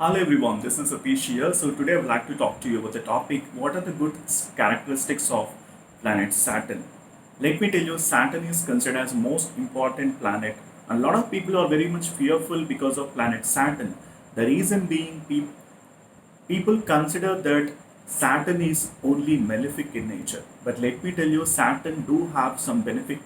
Hello everyone, this is Satish here. So today I would like to talk to you about the topic, what are the good characteristics of planet Saturn? Let me tell you, Saturn is considered as most important planet. A lot of people are very much fearful because of planet Saturn. The reason being people consider that Saturn is only malefic in nature. But let me tell you, Saturn do have some benefic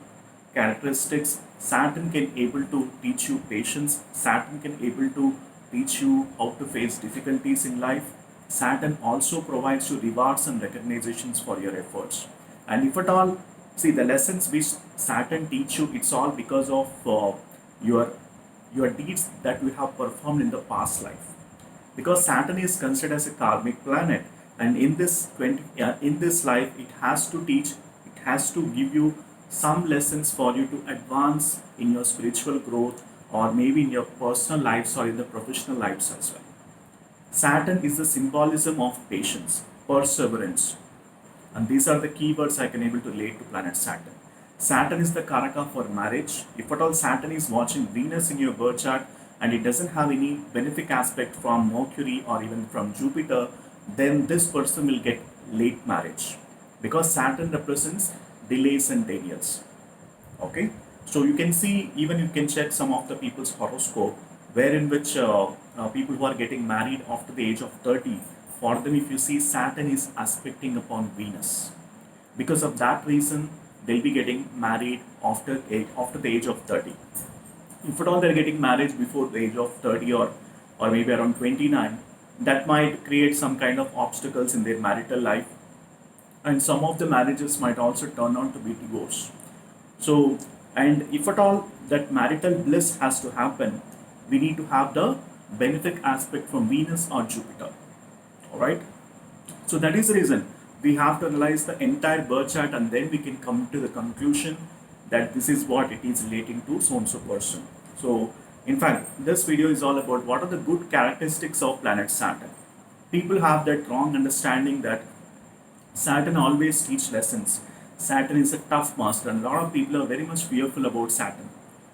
characteristics. Saturn can able to teach you patience. Saturn can able to teach you how to face difficulties in life. Saturn also provides you rewards and recognitions for your efforts. And if at all, see the lessons which Saturn teach you, it's all because of your your deeds that you have performed in the past life, because Saturn is considered as a karmic planet, and in this in this life it has to teach, it has to give you some lessons for you to advance in your spiritual growth, or maybe in your personal lives or in the professional lives as well. Saturn is the symbolism of patience, perseverance, and these are the keywords I can able to relate to planet Saturn. Saturn is the Karaka for marriage. If at all Saturn is watching Venus in your birth chart and it doesn't have any benefic aspect from Mercury or even from Jupiter, then this person will get late marriage, because Saturn represents delays and denials. Okay, so you can see, even you can check some of the people's horoscope, where in which people who are getting married after the age of 30, for them if you see Saturn is aspecting upon Venus, because of that reason they'll be getting married after the age of 30. If at all they're getting married before the age of 30, or maybe around 29, that might create some kind of obstacles in their marital life, and some of the marriages might also turn out to be divorce. So, and if at all that marital bliss has to happen, we need to have the benefic aspect from Venus or Jupiter. All right. So that is the reason we have to analyze the entire birth chart, and then we can come to the conclusion that this is what it is relating to so and so person. So, in fact, this video is all about what are the good characteristics of planet Saturn. People have that wrong understanding that Saturn always teach lessons. Saturn is a tough master, and a lot of people are very much fearful about Saturn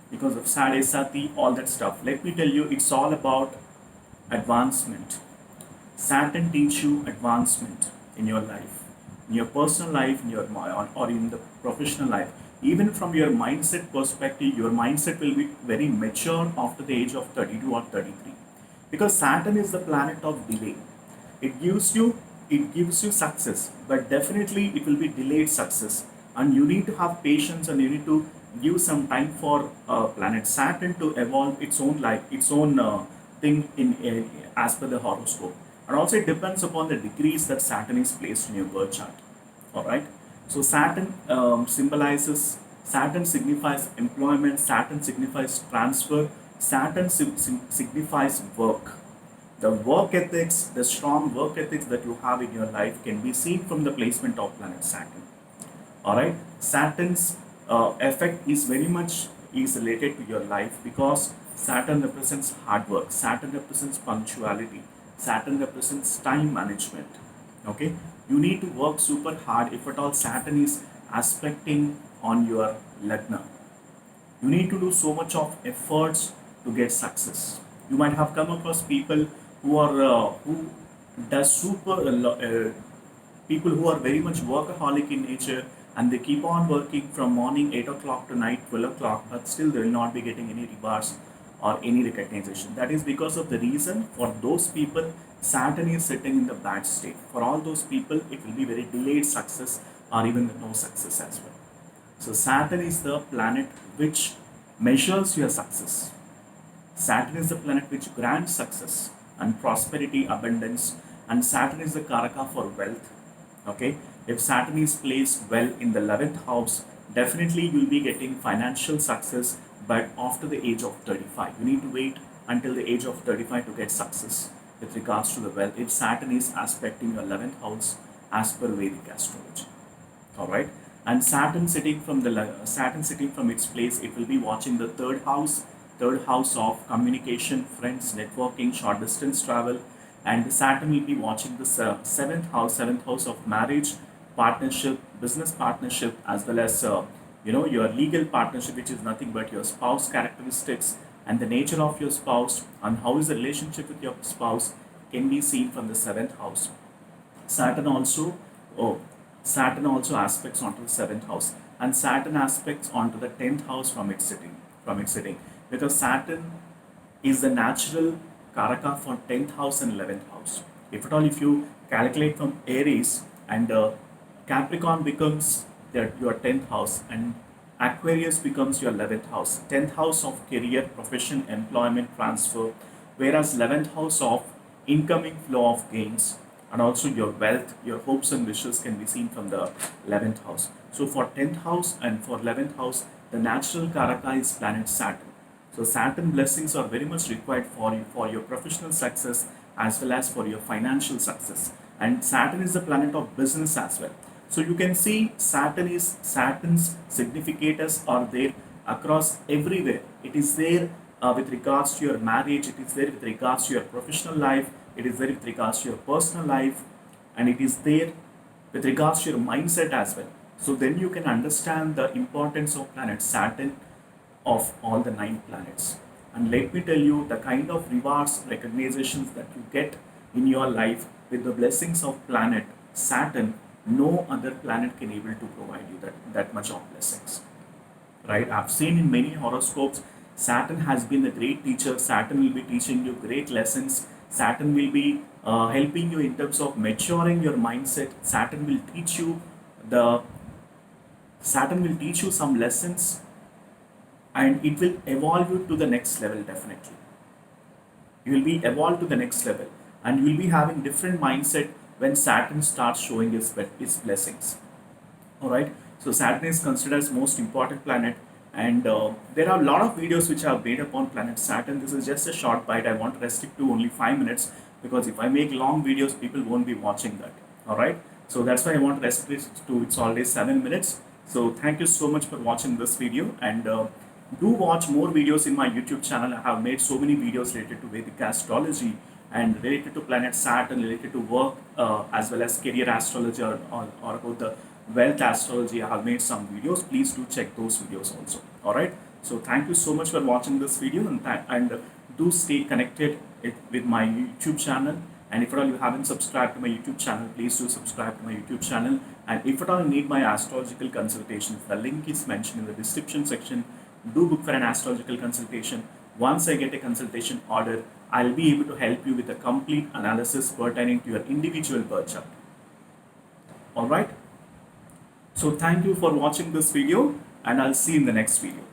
because of Sade Sati, all that stuff. Let me tell you, it's all about advancement. Saturn teach you advancement in your life, in your personal life, in your or in the professional life. Even from your mindset perspective, your mindset will be very mature after the age of 32 or 33, because Saturn is the planet of delay. It gives you it gives you success, but definitely it will be delayed success, and you need to have patience, and you need to give some time for planet Saturn to evolve its own life, its own thing in as per the horoscope. And also it depends upon the degrees that Saturn is placed in your birth chart. All right. So Saturn Saturn signifies employment. Saturn signifies transfer. Saturn signifies work. The work ethics, the strong work ethics that you have in your life can be seen from the placement of planet Saturn. All right. Saturn's effect is very much is related to your life, because Saturn represents hard work. Saturn represents punctuality. Saturn represents time management. Okay, you need to work super hard. If at all Saturn is aspecting on your lagna, you need to do so much of efforts to get success. You might have come across people who does super people who are very much workaholic in nature, and they keep on working from morning 8 o'clock to night 12 o'clock, but still they will not be getting any rewards or any recognition. That is because of the reason, for those people Saturn is sitting in the bad state. For all those people it will be very delayed success, or even no success as well. So Saturn is the planet which measures your success. Saturn is the planet which grants success and prosperity, abundance, and Saturn is the Karaka for wealth. Okay, if Saturn is placed well in the 11th house, definitely you'll be getting financial success, but after the age of 35. You need to wait until the age of 35 to get success with regards to the wealth, if Saturn is aspecting your 11th house as per Vedic astrology. All right, and Saturn sitting from its place, it will be watching the third house of communication, friends, networking, short distance travel, and Saturn will be watching the seventh house of marriage, partnership, business partnership, as well as your legal partnership, which is nothing but your spouse characteristics, and the nature of your spouse and how is the relationship with your spouse can be seen from the seventh house. Saturn also, oh, Saturn also aspects onto the seventh house, and Saturn aspects onto the 10th house from its sitting, because Saturn is the natural karaka for 10th house and 11th house. If at all, if you calculate from Aries and Capricorn becomes your 10th house and Aquarius becomes your 11th house. 10th house of career, profession, employment, transfer, whereas 11th house of incoming flow of gains and also your wealth, your hopes and wishes can be seen from the 11th house. So for 10th house and for 11th house, the natural karaka is planet Saturn. So Saturn blessings are very much required for you for your professional success as well as for your financial success. And Saturn is the planet of business as well. So you can see Saturn's significators are there across everywhere. It is there with regards to your marriage. It is there with regards to your professional life. It is there with regards to your personal life, and it is there with regards to your mindset as well. So then you can understand the importance of planet Saturn of all the nine planets. And let me tell you the kind of rewards, recognitions that you get in your life with the blessings of planet Saturn, no other planet can able to provide you that much of blessings. Right? I've seen in many horoscopes, Saturn has been a great teacher. Saturn will be teaching you great lessons. Saturn will be helping you in terms of maturing your mindset. The Saturn will teach you some lessons, and it will evolve you to the next level. Definitely you will be evolved to the next level, and you will be having different mindset when Saturn starts showing its blessings. All right. So Saturn is considered as most important planet, and there are a lot of videos which are made upon planet Saturn. This is just a short bite. I want to restrict to only 5 minutes, because if I make long videos, people won't be watching that. All right. So that's why I want to restrict it to it's always 7 minutes. So thank you so much for watching this video, and do watch more videos in my YouTube channel. I have made so many videos related to Vedic astrology and related to planet Saturn, related to work as well as career astrology, or about the wealth astrology. I have made some videos. Please do check those videos also. All right. So thank you so much for watching this video, and do stay connected with my YouTube channel. And if at all you haven't subscribed to my YouTube channel, please do subscribe to my YouTube channel. And if at all you need my astrological consultations, the link is mentioned in the description section. Do book for an astrological consultation. Once I get a consultation order, I'll be able to help you with a complete analysis pertaining to your individual birth chart. All right. So thank you for watching this video, and I'll see you in the next video.